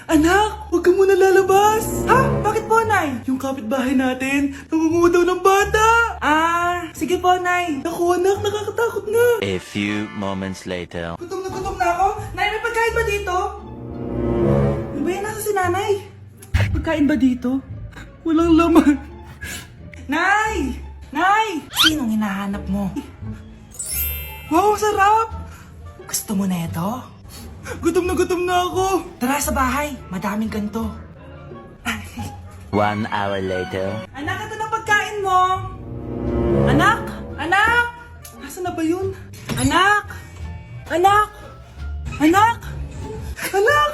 Anak, huwag ka muna lalabas! Ha? Bakit po, Nay? Yung kapitbahay natin, nangunguha daw ng bata! Sige po, Nay. Naku, anak, nakakatakot na. A few moments later. Gutom na ako. Nay, may pagkain ba dito? Ano ba yan? Nasa si Nanay? Pagkain ba dito? Walang laman. Nay! Nay! Sinong hinahanap mo? Wow, sarap! Gusto mo na ito? Gutom na ako. Tara sa bahay, madaming ganito. 1 hour later. Anak, ito na pagkain mo. Anak! Anak! Nasaan na ba yun? Anak! Anak! Anak! Anak!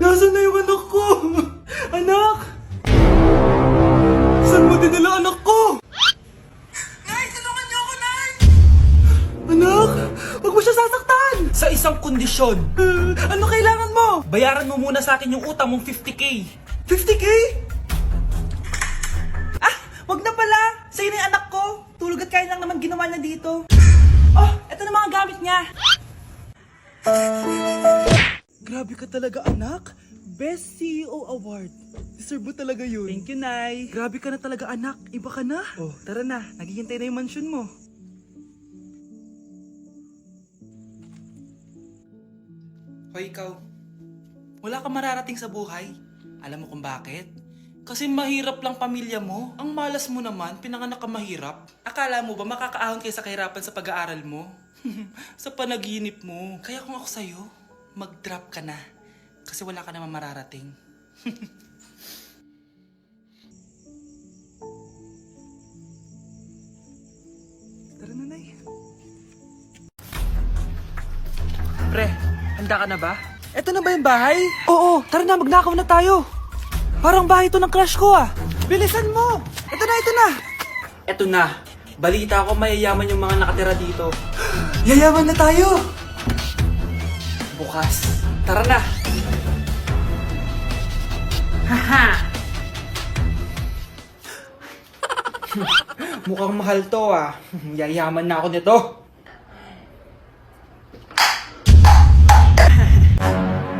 Nasaan na yung anak ko? Anak! Saan mo dinala anak ko? Nay, tulungan niyo ako, Nay! Anak! Huwag mo siya sasaktan! Sa isang kondisyon. Ano kailangan mo? Bayaran mo muna sa akin yung utang mong 50k. 50k? Wag na pala! Sa'yo na yung anak ko! Tulog at kain lang naman ginawa niya dito. Oh, eto na mga gamit niya. Grabe ka talaga, anak. Best CEO Award. Deserve mo talaga yun. Thank you, Nay. Grabe ka na talaga, anak. Iba ka na. Oh, tara na. Naghihintay na yung mansion mo. Hoy, ikaw. Wala ka mararating sa buhay. Alam mo kung bakit? Kasi mahirap lang pamilya mo. Ang malas mo naman, pinanganak ka mahirap. Akala mo ba makakaahon kayo sa kahirapan sa pag-aaral mo? Sa panaginip mo. Kaya kung ako sa'yo, mag-drop ka na. Kasi wala ka naman mararating. Tara na, Nay. Pre, handa ka na ba? Eto na ba yung bahay? Oo, tara na, magnakaw na tayo. Parang bahay ito ng crush ko ah. Bilisan mo! Ito na! Ito na. Balita ko mayayaman yung mga nakatira dito. Yayaman na tayo! Bukas. Tara na! Haha! Mukhang mahal to ah. Yayaman na ako nito.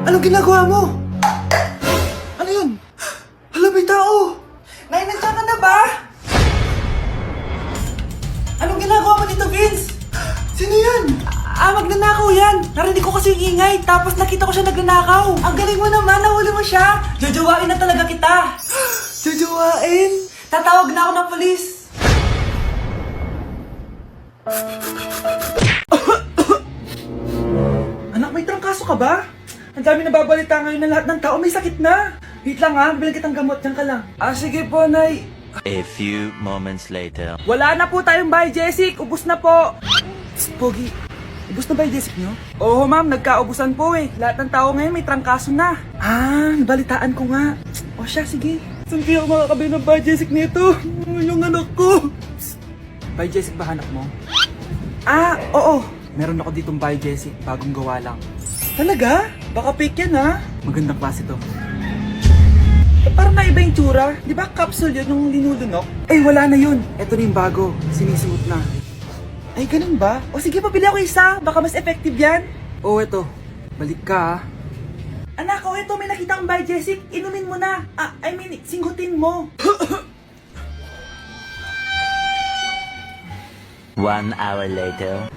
Anong ginagawa mo? Ano yun? Hala, may tao! Nay, nandiyan ka na ba? Anong ginagawa mo dito, Vince? Sino yan? Magnanakaw yan! Narinig ko kasi yung ingay, tapos nakita ko siya nagnanakaw. Ang galing mo naman, nahuli mo siya! Jojowain na talaga kita! Jojowain? Tatawag na ako ng polis! Anak, may trangkaso ka ba? Ang dami nababalita ngayon na lahat ng tao may sakit na! Wait lang ha, bilang kitang gamot, dyan ka lang. Sige po, Nay. A few moments later. Wala na po tayong bahay, Jessic. Ubus na po. Psst, Pogi. Ubus na ba yung Jessic nyo? Oo, ma'am. Nagkaubusan po eh. Lahat ng tao ngayon may trangkaso na. Nabalitaan ko nga. O siya, sige. Saan kaya ako makakabili ng bahay, Jessic nito? Yung anak ko. Psst. Bahay, Jessic ba hanap mo? Oo. Meron ako ditong bahay, Jessic. Bagong gawa lang. Talaga? Baka fake yan ha? Magandang klase to. Parang naiba yung tsura. Di ba capsule yun yung linulunok? Wala na yun. Ito na yung bago. Sinisuot na. Ay, ganun ba? O sige, pabili ako isa. Baka mas effective yan. Eto. Balik ka Anak, eto. May nakita kang bahay, Jessic. Inumin mo na. Singhutin mo. 1 hour later.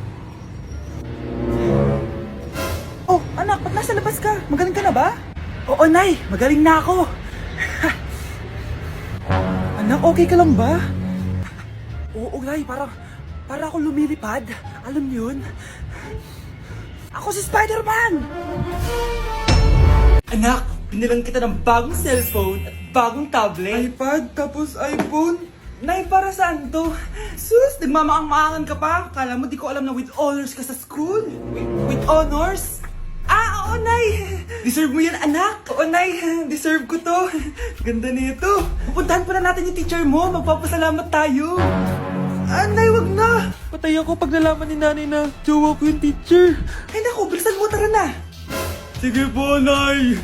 Oh, anak, ba't nasa labas ka? Magaling ka na ba? Oo, Nay. Magaling na ako. Anak, okay ka lang ba? Oo, Nay. Para ako lumilipad. Alam niyo yun? Ako si Spider-Man! Anak, binilang kita ng bagong cellphone at bagong tablet. iPad, tapos iPhone. Nay, para saan to? Sus, nagmamaang-maangan ka pa? Kala mo di ko alam na with honors ka sa school? With honors? Oo, Nay! Deserve mo yan, anak! Oo, Nay! Deserve ko to! Ganda nito! Pupuntahan pa na natin yung teacher mo! Magpapasalamat tayo! Nay, wag na! Patay ako pag nalaman ni Nanay na jowa ko yung teacher! Ay naku, bilisan mo, tara na! Sige po, Nay!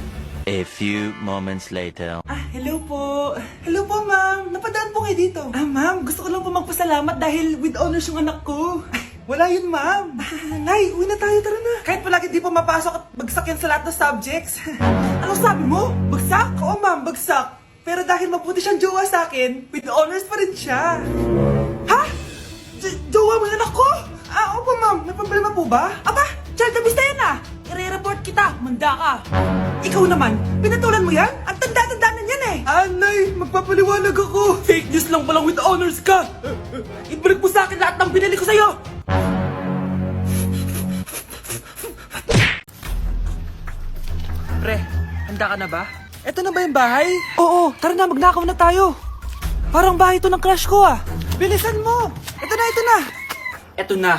A few moments later. Hello po! Hello po, ma'am! Napadaan po kayo dito! Ma'am, gusto ko lang po magpasalamat dahil with honors yung anak ko! Wala yun, ma'am. Nay, uwi na tayo, tara na. Kahit palagi di pa mapasok at bagsak yan sa lahat ng subjects. Ano sabi mo? Pero dahil mabuti siyang jowa sa akin, with honors pa rin siya. Ha? Jowa mo yan ako? Opo ma'am, may problema po ba? Aba, child abuse na yan I-report kita, manda ka. Ikaw naman, pinatulan mo yan? Ang tanda-tanda na yan Anay, magpapaliwanag ako. Fake news lang palang with honors ka. Ibalik mo sa akin lahat ng binili ko sa'yo. Pre, handa ka na ba? Eto na ba yung bahay? Oo, tara na, magnakaw na tayo. Parang bahay to ng crush ko Bilisan mo! Ito na! Eto na.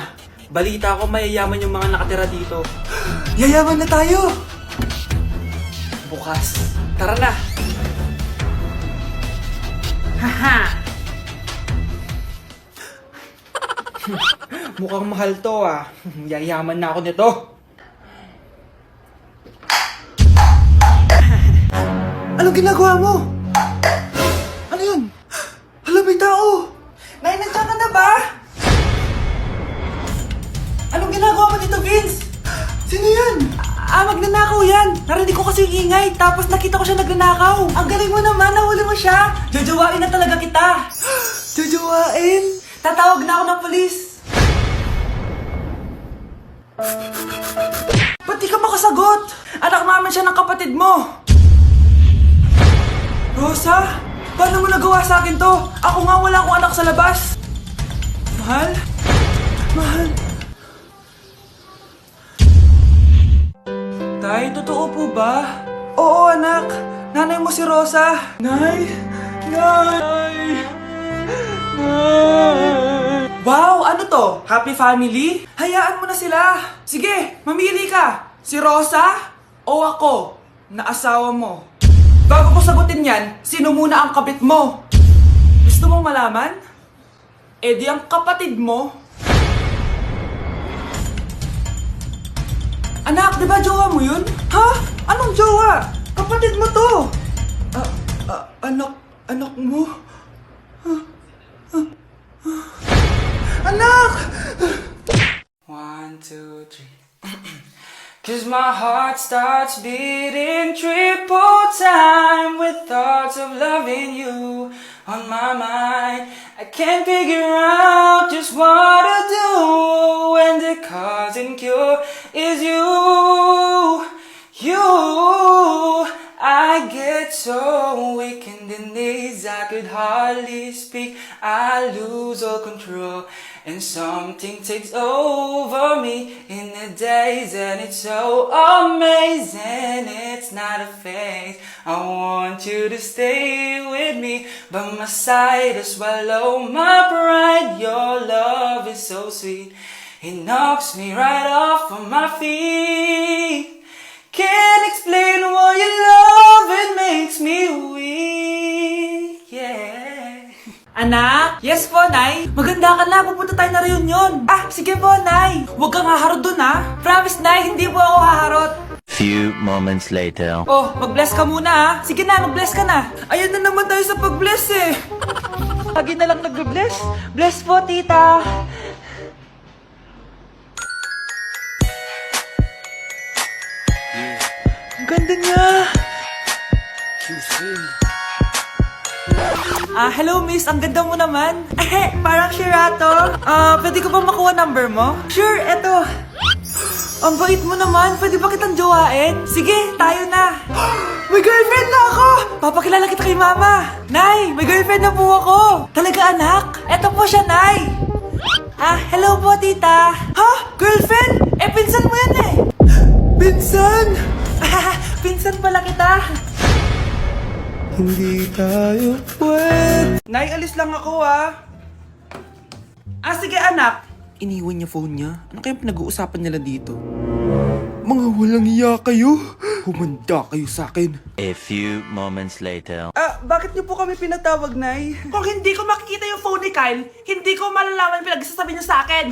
Balita ko mayayaman yung mga nakatira dito. Yayaman na tayo! Bukas. Tara na! Haha! Mukhang mahal to Yayaman na ako nito. Anong ginagawa mo? Ano yun? Hala, may tao! Nay, nandiyan ka na ba? Anong ginagawa mo dito, Vince? Sino yan? Magnanakaw yan! Narinig ko kasi yung ingay, tapos nakita ko siya nagnanakaw. Ang galing mo naman, nahuli mo siya! Jojowain na talaga kita! Jojowain? Tatawag na ako ng polis! Ba't di ka makasagot? Anak naman siya ng kapatid mo! Rosa? Paano mo nagawa sa akin to? Ako nga wala akong anak sa labas! Mahal? Mahal? Tay, totoo po ba? Oo, anak. Nanay mo si Rosa. Nay! Nay! Nay! Wow, ano to? Happy family? Hayaan mo na sila. Sige, mamili ka. Si Rosa o ako na asawa mo? Bago ko sagutin yan, sino muna ang kabit mo? Gusto mong malaman? Eh di ang kapatid mo. Anak, di ba jowa mo yun? Ha? Anong jowa? Kapatid mo to! Anak mo? Anak! 1, 2, 3 'Cause my heart starts beating triple time with thoughts of loving you on my mind. I can't figure out just what to do when the cause and cure is you. I get so weak in the knees, I could hardly speak. I lose all control, and something takes over me in the days, and it's so amazing. It's not a phase. I want you to stay with me, by my side to swallow my pride. Your love is so sweet, it knocks me right off of my feet. Can't explain why your love, it makes me weak, yeah. Anak? Yes po, Nay. Maganda ka na, pupunta tayo na reunion. Sige po, Nay. Huwag kang haharot dun, Promise, Nay, hindi po ako haharot. Few moments later. Oh, mag-bless ka muna, Sige na, mag-bless ka na. Ayun na naman tayo sa pag-bless, Lagi na lang nag-bless. Bless po, tita. Ang ganda niya. Hello miss, ang ganda mo naman. Parang Shirato. Pwede ko ba makuha number mo? Sure, eto. Ang bait mo naman, pwede ba kitang jowain? Sige, tayo na. May girlfriend na ako! Papakilala kita kay mama. Nay, may girlfriend na po ako. Talaga anak? Eto po siya, Nay. Hello po tita. Ha? Girlfriend? Pinsan mo yan Pinsan? Pinsan pala kita. Hindi tayo pwede. Nay, alis lang ako sige anak. Iniwan niya phone niya. Ano kayang pinag-uusapan nila dito? Mga walang iya kayo. Humanda kayo sa akin. A few moments later. Bakit niyo po kami pinatawag, Nay? Kung hindi ko makikita yung phone ni Kyle, hindi ko malalaman pinagsasabi niya sa akin.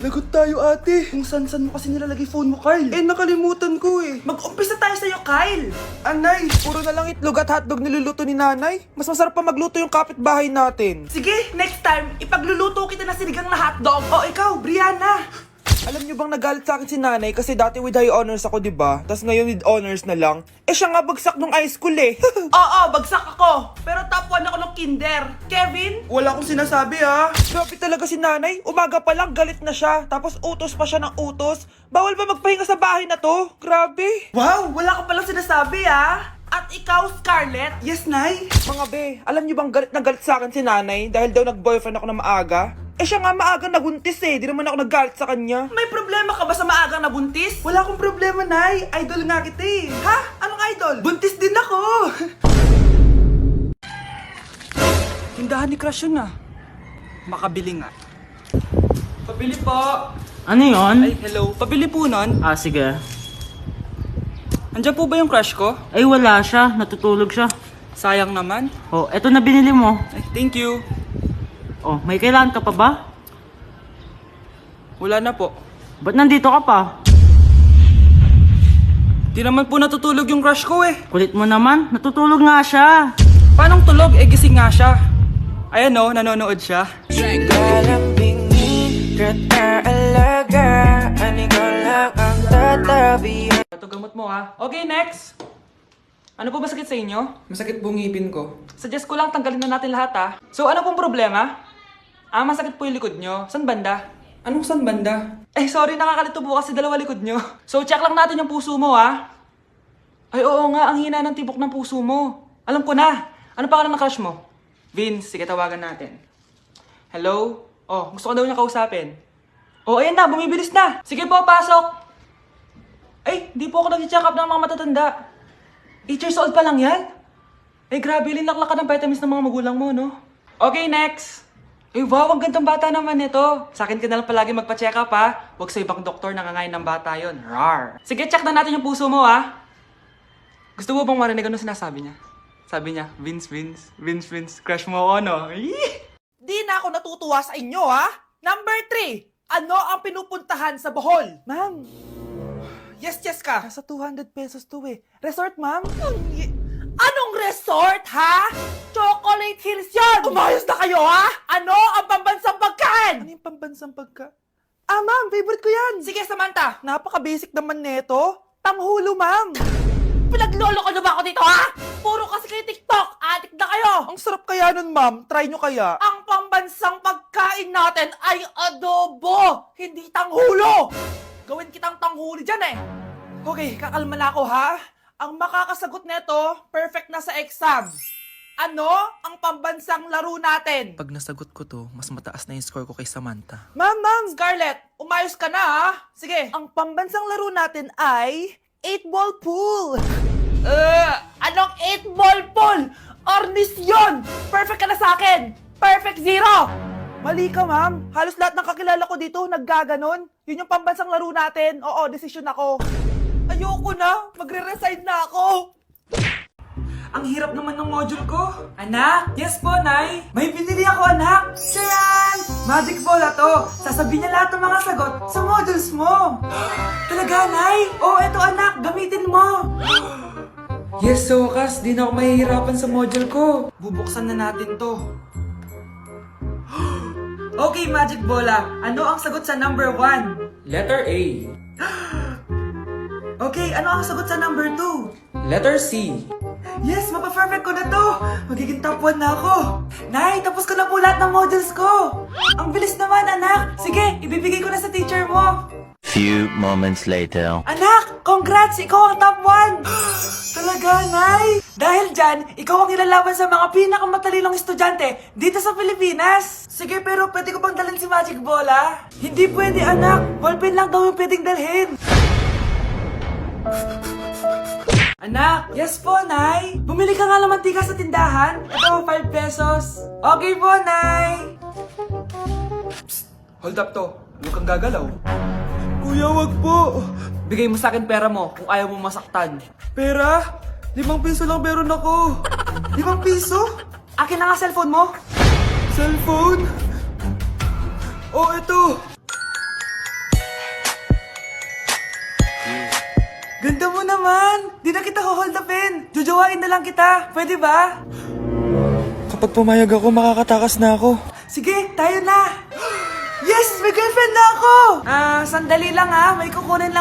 Lagot tayo, ate. Kung san-san mo kasi nilalagay phone mo, Kyle? Nakalimutan ko Mag-umpisa tayo sa'yo, Kyle. Anay, puro na lang itlog at hotdog niluluto ni nanay. Mas masarap pa magluto yung kapitbahay natin. Sige, next time, ipagluluto kita na sinigang na hotdog. O ikaw, Brianna. Alam niyo bang nagalit sa akin si nanay kasi dati with high honors ako, di ba? Tapos ngayon with honors na lang. Eh siya nga bagsak nung high school eh. Oo, bagsak ako. Pero top 1 ako ng kinder. Kevin? Wala akong sinasabi ha. Grabe talaga si nanay. Umaga pa lang galit na siya. Tapos utos pa siya ng utos. Bawal ba magpahinga sa bahay na to? Grabe. Wow, wala ka palang sinasabi ah. At ikaw, Scarlett? Yes, nay. Mga be, alam niyo bang galit na galit sa akin si nanay dahil daw nag-boyfriend ako na maaga? Eh siya nga maaga nabuntis eh. Di naman ako naggalit sa kanya. May problema ka ba sa maagang nabuntis? Wala akong problema, nay. Idol nga kita eh. Ha? Anong idol? Buntis din ako. Tindahan ni Crush yun ah. Makabili nga. Pabili po. Ano yun? Ay, hello. Pabili po nun. Ah, sige. Andiyan po ba yung crush ko? Ay, wala siya. Natutulog siya. Sayang naman. Oh, eto na binili mo. Ay, thank you. Oh, may kailangan ka pa ba? Wala na po. Ba't nandito ka pa? Di naman po natutulog yung crush ko eh. Kulit mo naman. Natutulog nga siya. Paanong tulog? Eh, gising nga siya. Ayan o, nanonood siya. Ito gamot mo ha. Okay, next. Ano po ba sakit sa inyo? Masakit po ngipin ko. Suggest ko lang tanggalin na natin lahat ha. So ano pong problema? Masakit po yung likod nyo. San banda? Anong san banda? Eh sorry, nakakalito po kasi dalawa likod nyo. So check lang natin yung puso mo ha. Ay oo nga, ang hina ng tibok ng puso mo. Alam ko na. Ano pangalan ng crush mo? Vince, sige tawagan natin. Hello? Oh, gusto ko daw niya kausapin. Oh, ayan na, bumibilis na. Sige po, pasok. Ay, di po ako nag-check up ng mga matatanda. 8 years old pa lang yan? Eh, grabe, linlaklak ka ng vitamins ng mga magulang mo, no? Okay, next. Eh, wow, ang gandang bata naman nito. Sa akin ka na lang palagi magpa-check up, ha? Huwag sa ibang doktor nangangain ng bata yon. Rar. Sige, check na natin yung puso mo, ha? Gusto mo bang marinig ano sinasabi niya? Sabi niya, Vince, crush mo ako, no? Di na ako natutuwa sa inyo ha. Number 3. Ano ang pinupuntahan sa Bohol? Ma'am, Yes ka. nasa 200 pesos to eh. Resort, ma'am? Anong resort ha? Chocolate Hills yun! Umayos na kayo ha? Ano ang pambansang pagkain? Ano yung pambansang pagka... ma'am, favorite ko yan. Sige Samantha. Napaka-basic naman neto. Tanghulo, ma'am. Pinaglolo ko na ba ako dito ha? Puro kasi kayo TikTok. Adik na kayo. Ang sarap kaya nun, ma'am. Try nyo kaya. Ang pambansang pagkain natin ay adobo, hindi tanghulo. Gawin kitang tanghuli dyan eh. Okay, kakalma na ako ha. Ang makakasagot neto, perfect na sa exam. Ano ang pambansang laro natin? Pag nasagot ko to, mas mataas na yung score ko kay Samantha. Ma'am, Scarlett, umayos ka na ha. Sige. Ang pambansang laro natin ay 8-ball pool. Anong 8-ball pool? Ornis yun! Perfect ka na sa akin! Perfect 0! Mali ka, ma'am. Halos lahat ng kakilala ko dito naggaganon. Yun yung pambansang laro natin. Oo, desisyon ako. Ayoko na! Magre-resign na ako! Ang hirap naman ng module ko. Anak? Yes po, Nay. May binili ako, anak. Siya yan! Magic bola to. Sasabihin niya lahat ng mga sagot sa modules mo. Talaga, Nay? Oo, eto anak. Gamitin mo. Yes, so wakas. Di na ako mahihirapan sa module ko. Bubuksan na natin to. Okay, Magic Bola. Ano ang sagot sa number 1? Letter A. Okay, ano ang sagot sa number 2? Letter C. Yes, mapa-perfect ko na to! Magiging top 1 na ako! Nay, tapos ko na po lahat ng models ko! Ang bilis naman, anak! Sige, ibibigay ko na sa teacher mo! Few moments later. Anak, congrats! Ikaw ang top 1! Talaga, Nay! Dahil dyan, ikaw ang ilalaban sa mga pinakamatalinong estudyante dito sa Pilipinas! Sige, pero pwede ko bang dalhin si Magic Bola? Hindi pwede, anak! Ballpen lang daw yung pwedeng dalhin! Anak, yes po, Nay. Bumili ka nga ng mantika sa tindahan. Ito, 5 pesos. Okay po, Nay. Psst, hold up to. Huwag kang gagalaw. Kuya, wag po. Bigay mo sa akin pera mo kung ayaw mo masaktan. Pera? 5 piso lang meron ako. 5 piso? Akin na nga cellphone mo. Cellphone? Oh, ito. Ganda mo naman! Di na kita hold upin! Jojowain na lang kita! Pwede ba? Kapag pumayag ako, makakatakas na ako. Sige, tayo na! Yes! May girlfriend na ako! Sandali lang ha. May kukunin lang